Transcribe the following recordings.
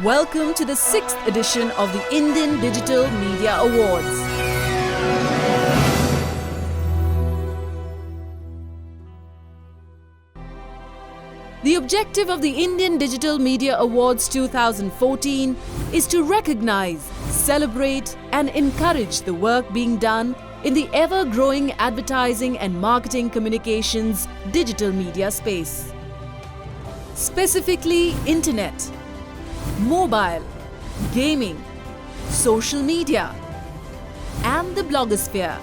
Welcome to the 6th edition of the Indian Digital Media Awards. The objective of the Indian Digital Media Awards 2014 is to recognize, celebrate and encourage the work being done in the ever-growing advertising and marketing communications digital media space. Specifically, internet, mobile, gaming, social media and the blogosphere,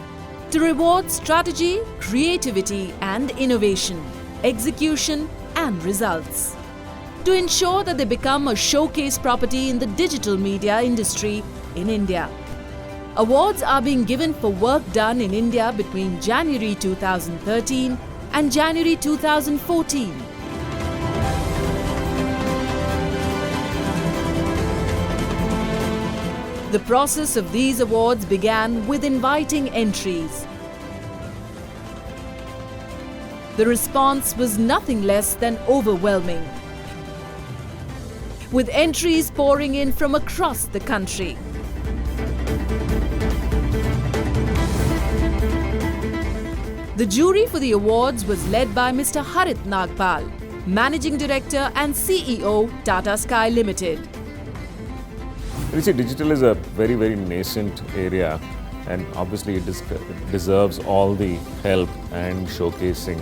to reward strategy, creativity and innovation, execution and results, to ensure that they become a showcase property in the digital media industry in India. Awards are being given for work done in India between January 2013 and January 2014. The process of these awards began with inviting entries. The response was nothing less than overwhelming, with entries pouring in from across the country. The jury for the awards was led by Mr. Harit Nagpal, Managing Director and CEO, Tata Sky Limited. You see, digital is a very, very nascent area, and obviously it deserves all the help and showcasing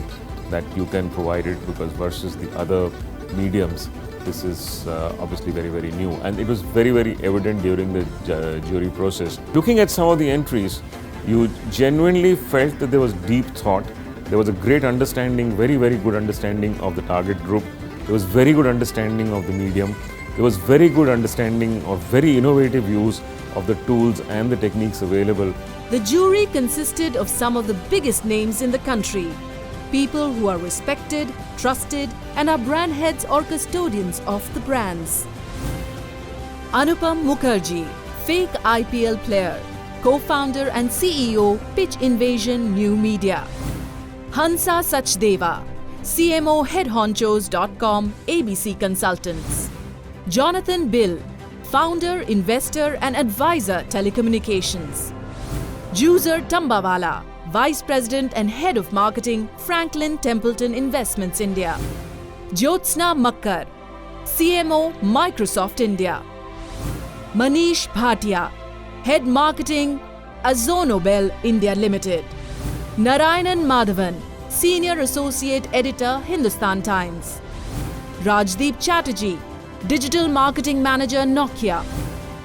that you can provide it, because versus the other mediums, this is obviously very, very new. And it was very, very evident during the jury process. Looking at some of the entries, you genuinely felt that there was deep thought. There was a great understanding, very, very good understanding of the target group. There was very good understanding of the medium. There was very good understanding of very innovative use of the tools and the techniques available. The jury consisted of some of the biggest names in the country. People who are respected, trusted and are brand heads or custodians of the brands. Anupam Mukherjee, fake IPL player, co-founder and CEO, Pitch Invasion New Media. Hansa Sachdeva, CMO HeadHonchos.com, ABC Consultants. Jonathan Bill, founder, investor and advisor, telecommunications. Juicer Tambawala, Vice President and Head of Marketing, Franklin Templeton Investments India. Jyotsna Makkar, CMO, Microsoft India. Manish Bhatia, Head Marketing, Azonobel India Limited. Narayanan Madhavan, Senior Associate Editor, Hindustan Times. Rajdeep Chatterjee, Digital Marketing Manager, Nokia.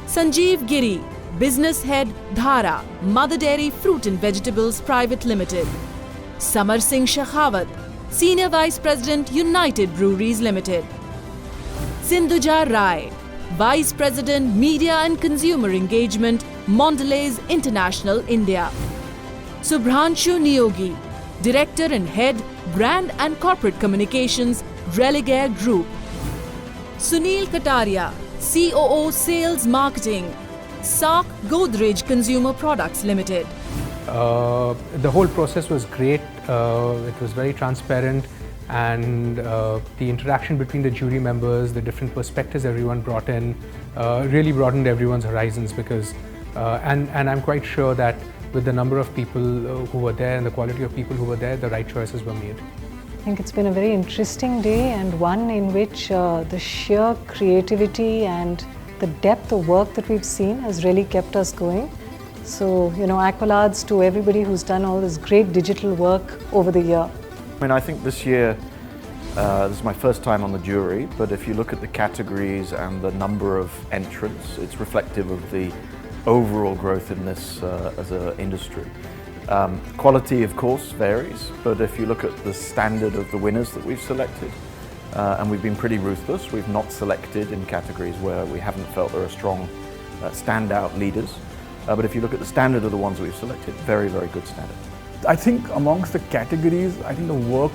Sanjeev Giri, Business Head, Dhara, Mother Dairy Fruit and Vegetables Private Limited. Samar Singh Shekhawat, Senior Vice President, United Breweries Limited. Sindhuja Rai, Vice President, Media and Consumer Engagement, Mondelez International India. Subhranshu Niyogi, Director and Head, Brand and Corporate Communications, Religare Group. Sunil Kataria, COO Sales Marketing, SARC Godrej Consumer Products Limited. The whole process was great. It was very transparent, and the interaction between the jury members, the different perspectives everyone brought in, really broadened everyone's horizons, because and I'm quite sure that with the number of people who were there and the quality of people who were there, the right choices were made. I think it's been a very interesting day, and one in which the sheer creativity and the depth of work that we've seen has really kept us going. So, accolades to everybody who's done all this great digital work over the year. I think this year, this is my first time on the jury, but if you look at the categories and the number of entrants, it's reflective of the overall growth in this as an industry. Quality, of course, varies, but if you look at the standard of the winners that we've selected, and we've been pretty ruthless, we've not selected in categories where we haven't felt there are strong standout leaders. But if you look at the standard of the ones we've selected, very, very good standard. I think amongst the categories, I think the work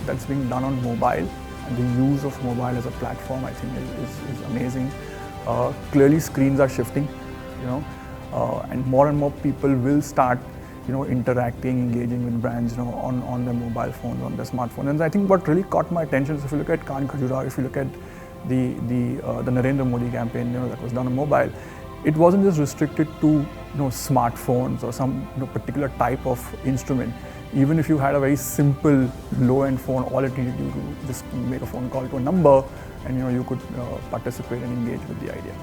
that's being done on mobile and the use of mobile as a platform, I think is amazing. Clearly screens are shifting, and more people will start interacting, engaging with brands, on their mobile phones, on their smartphones. And I think what really caught my attention is if you look at Khan Khajuraho, if you look at the Narendra Modi campaign, that was done on mobile, it wasn't just restricted to smartphones or some particular type of instrument. Even if you had a very simple low-end phone, all it needed you to just make a phone call to a number, and you could participate and engage with the idea.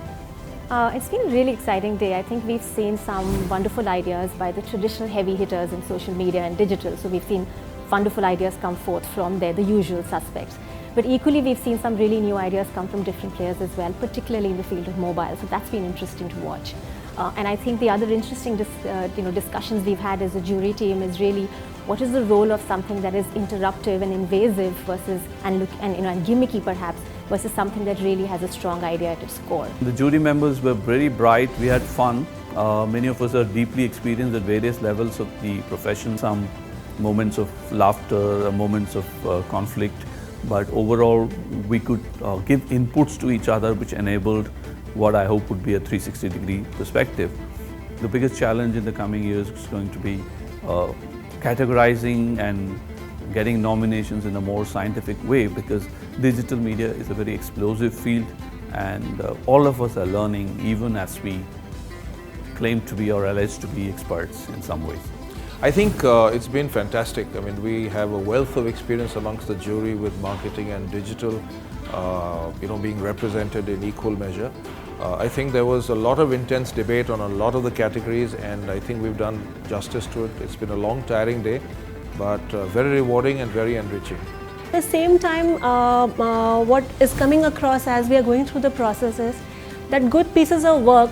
It's been a really exciting day. I think we've seen some wonderful ideas by the traditional heavy hitters in social media and digital. So we've seen wonderful ideas come forth from there, the usual suspects. But equally, we've seen some really new ideas come from different players as well, particularly in the field of mobile. So that's been interesting to watch. And I think the other interesting discussions we've had as a jury team is really what is the role of something that is interruptive and invasive versus and gimmicky perhaps, versus something that really has a strong idea at its core. The jury members were very bright. We had fun. Many of us are deeply experienced at various levels of the profession. Some moments of laughter, moments of conflict. But overall, we could give inputs to each other which enabled what I hope would be a 360-degree perspective. The biggest challenge in the coming years is going to be categorizing and getting nominations in a more scientific way, because digital media is a very explosive field, and all of us are learning even as we claim to be or alleged to be experts in some ways. I think it's been fantastic. I mean, we have a wealth of experience amongst the jury with marketing and digital, being represented in equal measure. I think there was a lot of intense debate on a lot of the categories, and I think we've done justice to it. It's been a long, tiring day, but very rewarding and very enriching. At the same time, what is coming across as we are going through the process is that good pieces of work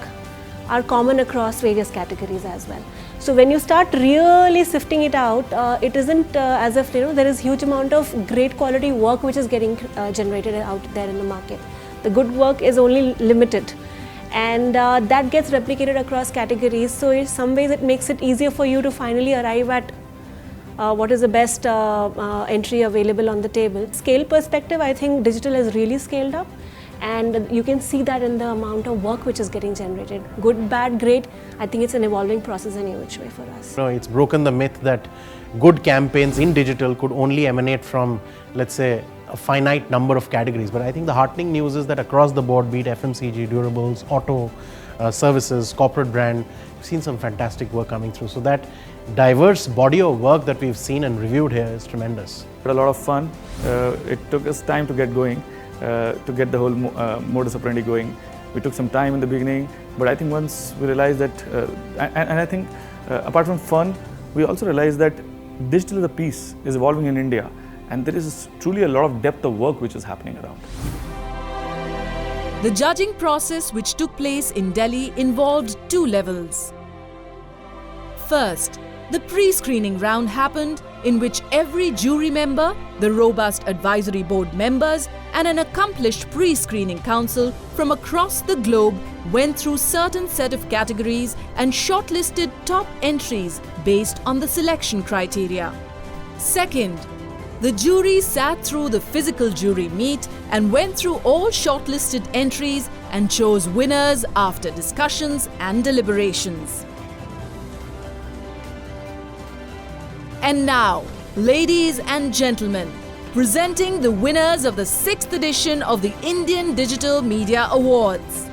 are common across various categories as well. So when you start really sifting it out, it isn't as if there is huge amount of great quality work which is getting generated out there in the market. The good work is only limited, and that gets replicated across categories. So in some ways it makes it easier for you to finally arrive at what is the best entry available on the table. Scale perspective, I think digital has really scaled up, and you can see that in the amount of work which is getting generated. Good, bad, great. I think it's an evolving process in which way for us. It's broken the myth that good campaigns in digital could only emanate from, let's say, a finite number of categories. But I think the heartening news is that across the board, be it FMCG, durables, auto, services, corporate brand, we've seen some fantastic work coming through. So that diverse body of work that we've seen and reviewed here is tremendous. We had a lot of fun. It took us time to get going, to get the whole modus operandi going. We took some time in the beginning, but I think once we realized that, and I think apart from fun, we also realized that digital as a piece is evolving in India, and there is truly a lot of depth of work which is happening around. The judging process which took place in Delhi involved 2 levels. First, the pre-screening round happened, in which every jury member, the robust advisory board members, and an accomplished pre-screening council from across the globe went through certain set of categories and shortlisted top entries based on the selection criteria. Second, the jury sat through the physical jury meet and went through all shortlisted entries and chose winners after discussions and deliberations. And now, ladies and gentlemen, presenting the winners of the 6th edition of the Indian Digital Media Awards.